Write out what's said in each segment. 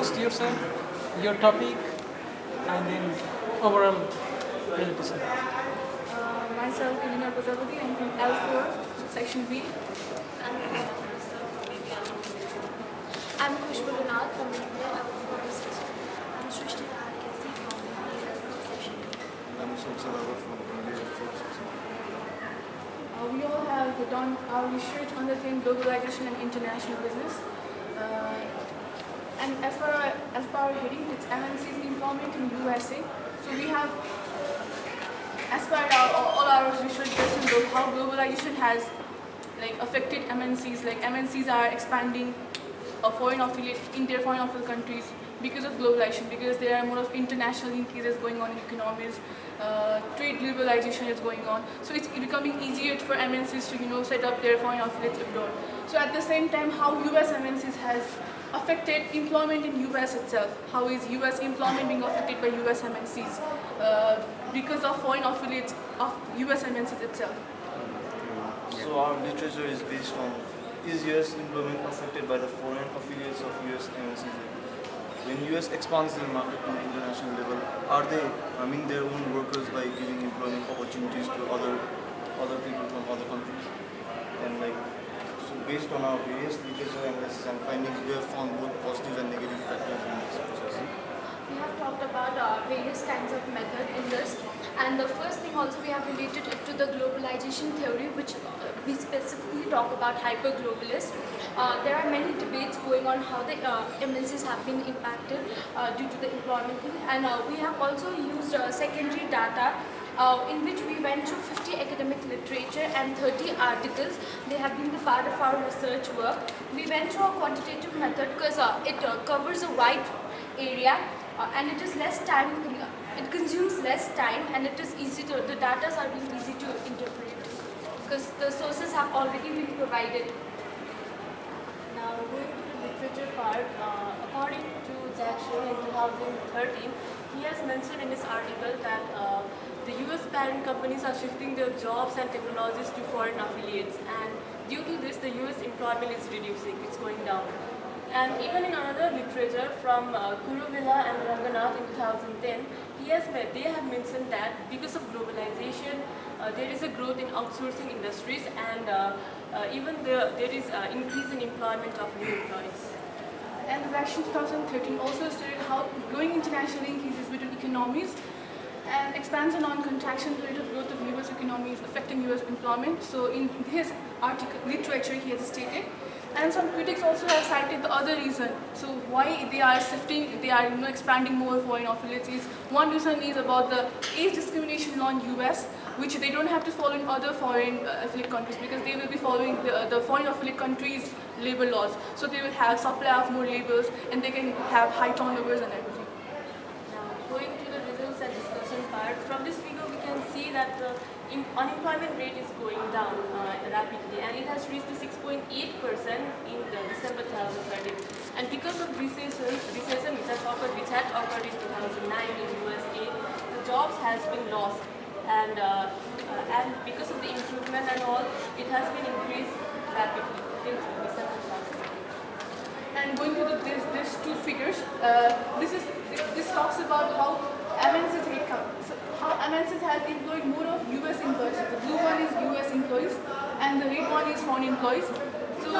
first yourself, your topic, and then overall presentation. Myself, Elena Bozavati, I'm from L4, section B. I'm Khushbu Vinod from BBA. I'm section. I'm Srishti Raharkesi from BBA section. I'm Sulsalava from BBA section. We all have done our research on the theme globalization and international business. And as per our heading, it's MNC's employment in USA. So we have, as per all our research based on how globalization has affected MNCs. Like MNCs are expanding a foreign affiliate in their foreign affiliate countries because of globalization, because there are more of international linkages going on in economies, trade liberalization is going on. So it's becoming easier for MNCs to set up their foreign affiliates abroad. So at the same time, how US MNCs has affected employment in US itself. How is US employment being affected by US MNCs because of foreign affiliates of US MNCs itself? So our literature is based on, is US employment affected by the foreign affiliates of US MNCs? When US expands their market to international level, are they harming their own workers by giving employment opportunities to other people from other countries? And so based on our various literature analysis and findings, we have found both positive and negative factors in this process. We have talked about various kinds of method in this, and the first thing also we have related it to the globalization theory, which we specifically talk about hyper-globalists. There are many debates going on how the MNCs have been impacted due to the employment thing, and we have also used secondary data in which we went through 50 academic literature and 30 articles. They have been the part of our research work. We went through a quantitative method because it covers a wide area and it is less time, it consumes less time, and it is easy to, the data are being easy to interpret because the sources have already been provided. Now, going to the literature part, according to Jackson in 2013, he has mentioned in his article that the US parent companies are shifting their jobs and technologies to foreign affiliates, and due to this, the US employment is reducing, it's going down. And even in another literature from Kuruvilla and Ranganath in 2010, they have mentioned that because of globalization, there is a growth in outsourcing industries, and even there is increase in employment of new employees. And the Vaccine 2013 also stated how growing international linkages between economies and expansion on contraction rate of growth of US economy is affecting US employment. So in his article, literature, he has stated. And some critics also have cited the other reason. So why they are shifting, they are expanding more foreign affiliates is, one reason is about the age discrimination law in US, which they don't have to follow in other foreign affiliate countries because they will be following the foreign affiliate countries' labor laws. So they will have supply of more laborers and they can have high turnovers and everything. Now, going to the results and discussion part, from this figure we can see that the unemployment rate is going down rapidly, and it has reached to 6.8% in December 2013. And because of recession which had occurred in 2009 in USA, the jobs has been lost, and because of the improvement and all, it has been increased rapidly since December 2013. And going to these two figures, this talks about how MNCs headcount. So how MNCs has employed more of US employees. So the blue one is US employees and the red one is foreign employees. So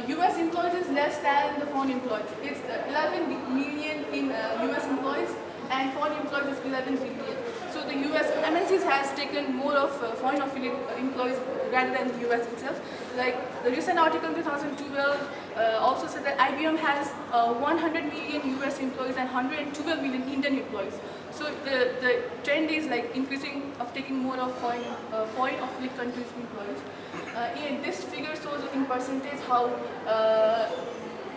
US employees is less than the foreign employees. It's 11 million in US employees and foreign employees is 11 billion. So the US MNCs has taken more of foreign affiliate employees rather than the US itself. Like the recent article in 2012 also said that IBM has 100 million US employees and 112 million Indian employees. So the trend is increasing of taking more of foreign affiliate countries employees. This figure shows in percentage how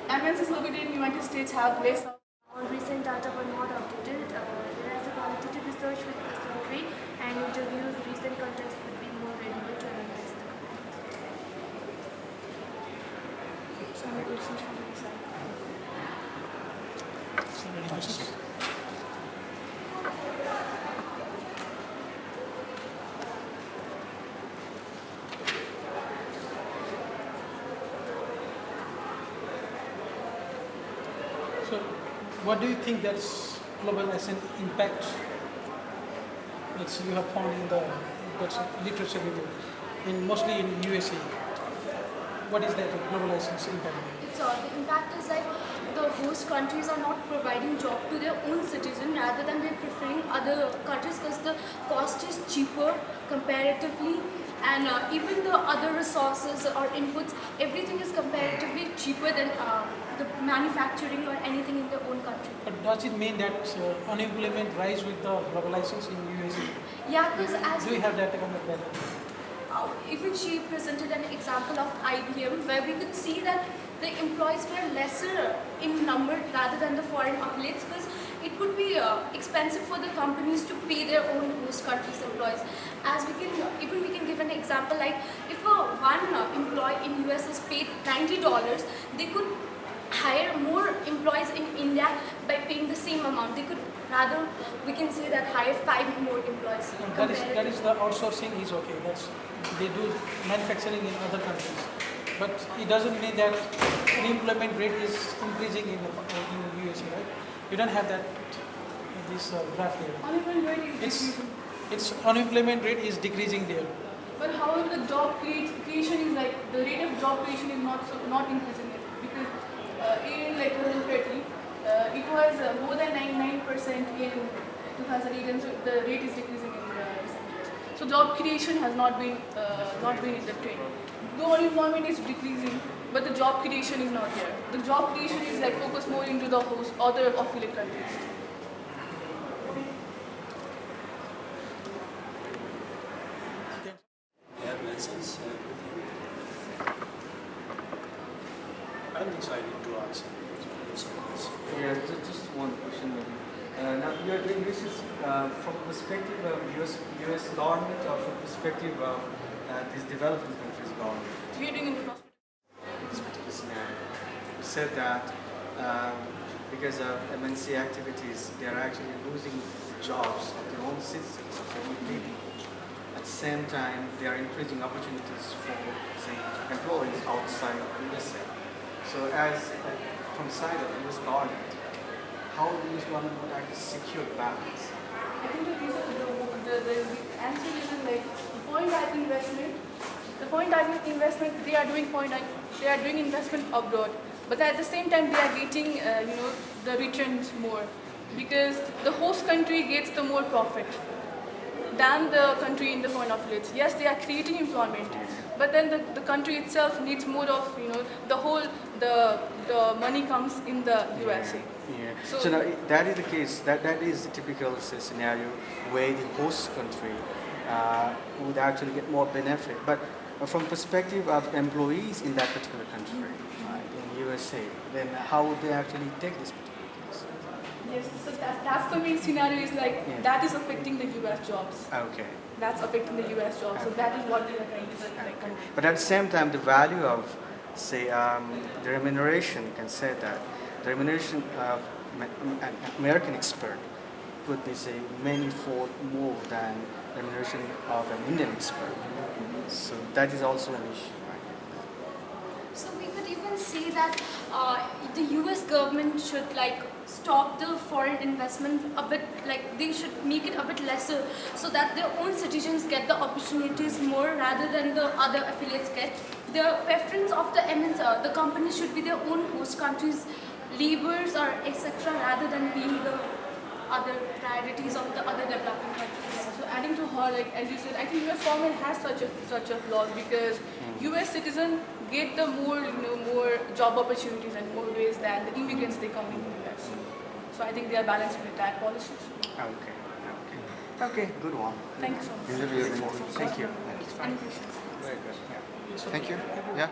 MNCs located in United States have less. All recent data were not updated. There is a qualitative research with the survey, and interviews recent context would be more relevant to analyze the context. Any questions from your side? Any questions? So what do you think that's globalization impact? Which you have found in the that's literature review, mostly in USA. What is that globalization's impact? The impact is like the host countries are not providing job to their own citizen, rather than they're preferring other countries because the cost is cheaper comparatively, and even the other resources or inputs, everything is comparatively cheaper than the manufacturing or anything in their own country. But does it mean that unemployment rise with the globalizations in USA? Yeah, because as Do you have that kind of data? even she presented an example of IBM where we could see that the employees were lesser in number rather than the foreign affiliates, because it would be expensive for the companies to pay their own host countries' employees. As we can give an example, like if one employee in US is paid $90, they could hire more employees in India by paying the same amount. They could rather, we can say that, hire 5 more employees. That is the outsourcing is okay. They do manufacturing in other countries, but it doesn't mean that unemployment rate is increasing in USA, right? You don't have that in this graph here. Unemployment rate is decreasing. Its unemployment rate is decreasing there. But however, the job creation is like the rate of job creation is not increasing it, because in like 2013 it was more than 99% in 2008, and so the rate is decreasing in recent years. So job creation has not been in the trend. Though unemployment is decreasing, but the job creation is not there. The job creation is like focused more into the other affiliate countries. I think so. I need to answer. Yeah, just one question maybe. Now you are doing this is from perspective of US government or from perspective of these developing countries government. We are doing in the This particular scenario, you said that because of MNC activities, they are actually losing jobs of their own citizens, of their own people. At the same time, they are increasing opportunities for, say, employees outside USA. So as from the side of the US government, how the US government would actually secure balance? I think the answer is in like foreign direct investment. The foreign direct investment, they are doing investment abroad, but at the same time they are getting the returns more, because the host country gets the more profit than the country in the foreign affiliates. Yes, they are creating employment, but then the country itself needs more of the money comes in the USA. Yeah. So now that is the case. That is the typical scenario where the host country would actually get more benefit. But from perspective of employees in that particular country, in USA, then how would they actually take this particular case? Yes, so that's the main scenario. Is like that is affecting the US jobs. Okay. That's affecting the US jobs. So that is what we are trying to say. Like, but at the same time, the value of, say, the remuneration, you can say that the remuneration of an American expert could be, say, many-fold more than remuneration of an Indian expert. So that is also an issue, right? So we could even see that the US government should stop the foreign investment a bit, they should make it a bit lesser, so that their own citizens get the opportunities more rather than the other affiliates get. The preference of the MNC, the companies should be their own host countries, laborers or etc., rather than being the other priorities of the other developing countries. so adding to her, as you said, I think US government has such a flaw, because US citizens get the more job opportunities and more ways than the immigrants they come in the US. So I think they are balancing the tax policies. Okay, good one. Thank you so much. Thank you. Any questions? Very good. Yeah. Thank you. Yeah.